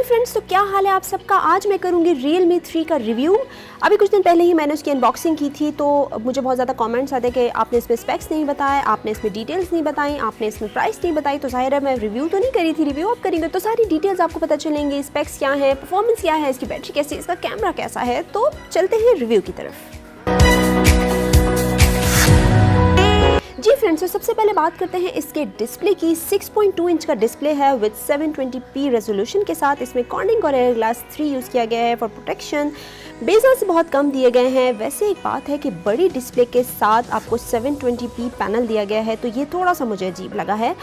Friends, तो क्या हाल है आप सबका। आज मैं करूंगी Realme 3 का रिव्यू। अभी कुछ दिन पहले ही मैंने उसकी अनबॉक्सिंग की थी, तो मुझे बहुत ज़्यादा कमेंट्स आते कि आपने इसमें स्पेक्स नहीं बताए, आपने इसमें डिटेल्स नहीं बताई, आपने इसमें प्राइस नहीं बताई। तो जाहिर है मैं रिव्यू तो नहीं करी थी, रिव्यू आप करेंगे तो सारी डिटेल्स आपको पता चलेंगी। स्पेक्स क्या है, परफॉर्मेंस क्या है, इसकी बैटरी कैसी है, इसका कैमरा कैसा है। तो चलते हैं रिव्यू की तरफ। जी फ्रेंड्स, तो सबसे पहले बात करते हैं इसके डिस्प्ले की। 6.2 इंच का डिस्प्ले है विद 720p रेजोल्यूशन के साथ। इसमें कॉर्निंग गोरिल्ला ग्लास 3 यूज़ किया गया है फॉर प्रोटेक्शन। बेजल्स बहुत कम दिए गए हैं। वैसे एक बात है कि बड़ी डिस्प्ले के साथ आपको 720p पैनल दिया गया है, तो ये थोड़ा सा मुझे अजीब लगा है।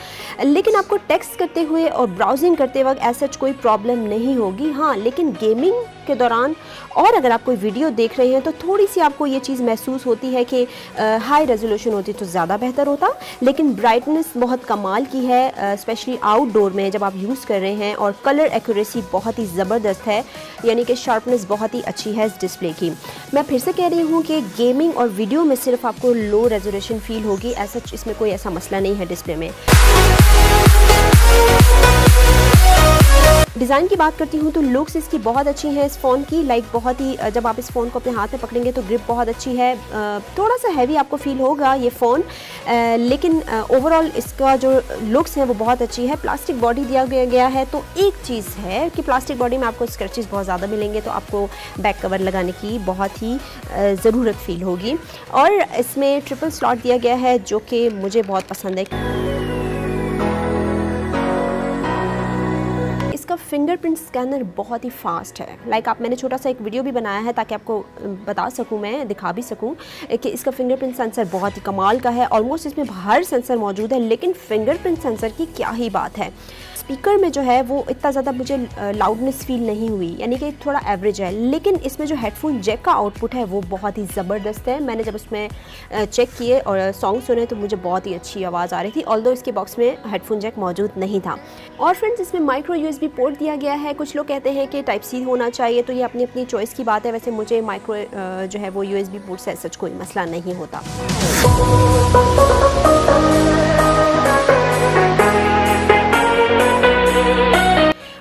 लेकिन आपको टेक्स्ट करते हुए और ब्राउजिंग करते वक्त ऐसा कोई प्रॉब्लम नहीं होगी। हाँ, लेकिन गेमिंग के दौरान और अगर आप कोई वीडियो देख रहे हैं तो थोड़ी सी आपको ये चीज़ महसूस होती है कि हाई रेजोल्यूशन होती तो ज़्यादा बेहतर होता। लेकिन ब्राइटनेस बहुत कमाल की है, स्पेशली आउटडोर में जब आप यूज़ कर रहे हैं। और कलर एक्यूरेसी बहुत ही ज़बरदस्त है, यानी कि शार्पनेस बहुत ही अच्छी है इस डिस्प्ले की। मैं फिर से कह रही हूँ कि गेमिंग और वीडियो में सिर्फ आपको लो रेजोल्यूशन फील होगी, ऐसा इसमें कोई ऐसा मसला नहीं है डिस्प्ले में। डिज़ाइन की बात करती हूँ तो लुक्स इसकी बहुत अच्छी है इस फ़ोन की। बहुत ही जब आप इस फ़ोन को अपने हाथ में पकड़ेंगे तो ग्रिप बहुत अच्छी है। थोड़ा सा हैवी आपको फील होगा ये फ़ोन, लेकिन ओवरऑल इसका जो लुक्स है वो बहुत अच्छी है। प्लास्टिक बॉडी दिया गया है, तो एक चीज़ है कि प्लास्टिक बॉडी में आपको स्क्रैचेस बहुत ज़्यादा मिलेंगे, तो आपको बैक कवर लगाने की बहुत ही ज़रूरत फील होगी। और इसमें ट्रिपल स्लॉट दिया गया है जो कि मुझे बहुत पसंद है। इसका फिंगरप्रिंट स्कैनर बहुत ही फास्ट है। मैंने छोटा सा एक वीडियो भी बनाया है ताकि आपको बता सकूं, मैं दिखा भी सकूं कि इसका फिंगरप्रिंट सेंसर बहुत ही कमाल का है। ऑलमोस्ट इसमें हर सेंसर मौजूद है, लेकिन फिंगरप्रिंट सेंसर की क्या ही बात है। स्पीकर में जो है वो इतना ज़्यादा मुझे लाउडनेस फील नहीं हुई, यानी कि थोड़ा एवरेज है। लेकिन इसमें जो हेडफोन जैक का आउटपुट है वो बहुत ही ज़बरदस्त है। मैंने जब उसमें चेक किए और सॉन्ग सुने तो मुझे बहुत ही अच्छी आवाज़ आ रही थी, ऑल्दो इसके बॉक्स में हेडफोन जैक मौजूद नहीं था। और फ्रेंड्स, इसमें माइक्रो USB पोर्ट दिया गया है। कुछ लोग कहते हैं कि टाइप C होना चाहिए, तो ये अपनी अपनी चॉइस की बात है। वैसे मुझे माइक्रो जो है वो USB पोर्ट से सच कोई मसला नहीं होता।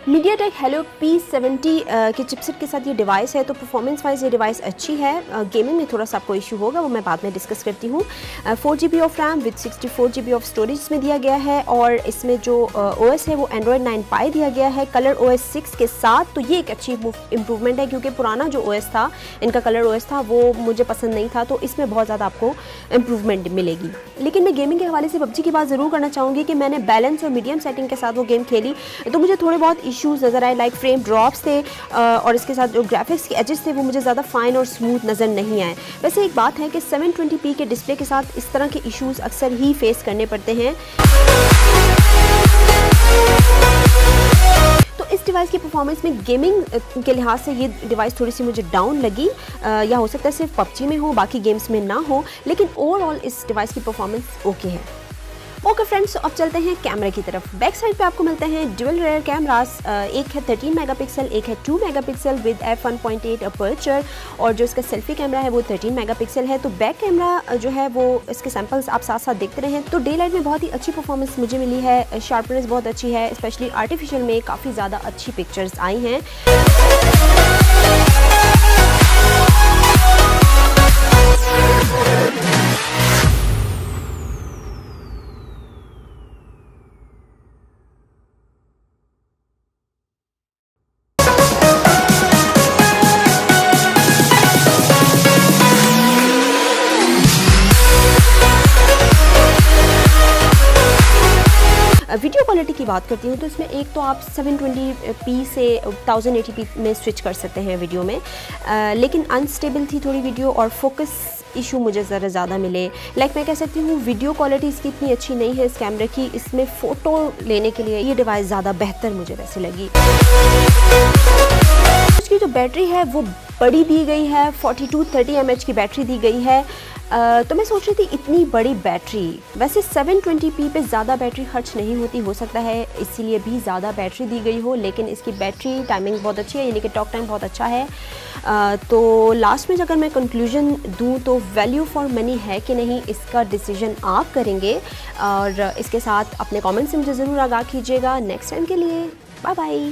MediaTek Helio P70 के चिपसेट के साथ ये डिवाइस है, तो परफॉर्मेंस वाइज ये डिवाइस अच्छी है। गेमिंग में थोड़ा सा आपको इशू होगा, वो मैं बाद में डिस्कस करती हूँ। 4GB of RAM with 64GB of storage इसमें दिया गया है। और इसमें जो OS है वो Android 9 Pie दिया गया है कलर OS 6 के साथ। तो ये एक अच्छी इंप्रूवमेंट है, क्योंकि पुराना जो OS था, इनका कलर OS था, वो मुझे पसंद नहीं था, तो इसमें बहुत ज़्यादा आपको इम्प्रूवमेंट मिलेगी। लेकिन मैं गेमिंग के हवाले से PUBG की बात ज़रूर करना चाहूँगी कि मैंने बैलेंस और मीडियम सेटिंग के साथ वो गेम खेली, तो मुझे थोड़े बहुत इश्यूज़ नज़र आए, लाइक फ्रेम ड्रॉप्स थे। और इसके साथ जो ग्राफिक्स के एजेस थे वो मुझे ज़्यादा फाइन और स्मूथ नज़र नहीं आए। वैसे एक बात है कि 720p के डिस्प्ले के साथ इस तरह के इश्यूज़ अक्सर ही फेस करने पड़ते हैं। तो इस डिवाइस की परफॉर्मेंस में गेमिंग के लिहाज से ये डिवाइस थोड़ी सी मुझे डाउन लगी, या हो सकता है सिर्फ PUBG में हो, बाकी गेम्स में ना हो। लेकिन ओवरऑल इस डिवाइस की परफॉर्मेंस ओके है। ओके फ्रेंड्स, अब चलते हैं कैमरे की तरफ। बैक साइड पे आपको मिलते हैं ड्यूल रेयर कैमरास। एक है 13 मेगापिक्सल, एक है 2 मेगापिक्सल विद f1.8 अपर्चर। और जो इसका सेल्फी कैमरा है वो 13 मेगापिक्सल है। तो बैक कैमरा जो है वो इसके सैंपल्स आप साथ साथ देखते रहें। तो डे लाइट में बहुत ही अच्छी परफॉर्मेंस मुझे मिली है, शार्पनेस बहुत अच्छी है, स्पेशली आर्टिफिशियल में काफ़ी ज़्यादा अच्छी पिक्चर्स आई हैं। वीडियो क्वालिटी की बात करती हूँ तो इसमें एक तो आप 720p से 1080p में स्विच कर सकते हैं वीडियो में, लेकिन अनस्टेबल थी थोड़ी वीडियो और फोकस इशू मुझे ज़्यादा मिले। मैं कह सकती हूँ वीडियो क्वालिटी इसकी इतनी अच्छी नहीं है इस कैमरे की। इसमें फ़ोटो लेने के लिए ये डिवाइस ज़्यादा बेहतर मुझे वैसे लगी। इसकी जो बैटरी है वो बड़ी दी गई है, 4230 mAh की बैटरी दी गई है। तो मैं सोच रही थी इतनी बड़ी बैटरी, वैसे 720p पे ज़्यादा बैटरी खर्च नहीं होती, हो सकता है इसीलिए भी ज़्यादा बैटरी दी गई हो, लेकिन इसकी बैटरी टाइमिंग बहुत अच्छी है, यानी कि टॉक टाइम बहुत अच्छा है। तो लास्ट में अगर मैं कंक्लूजन दूँ तो वैल्यू फॉर मनी है कि नहीं, इसका डिसीजन आप करेंगे। और इसके साथ अपने कमेंट्स से मुझे ज़रूर आगाह कीजिएगा। नेक्स्ट टाइम के लिए बाय बाय।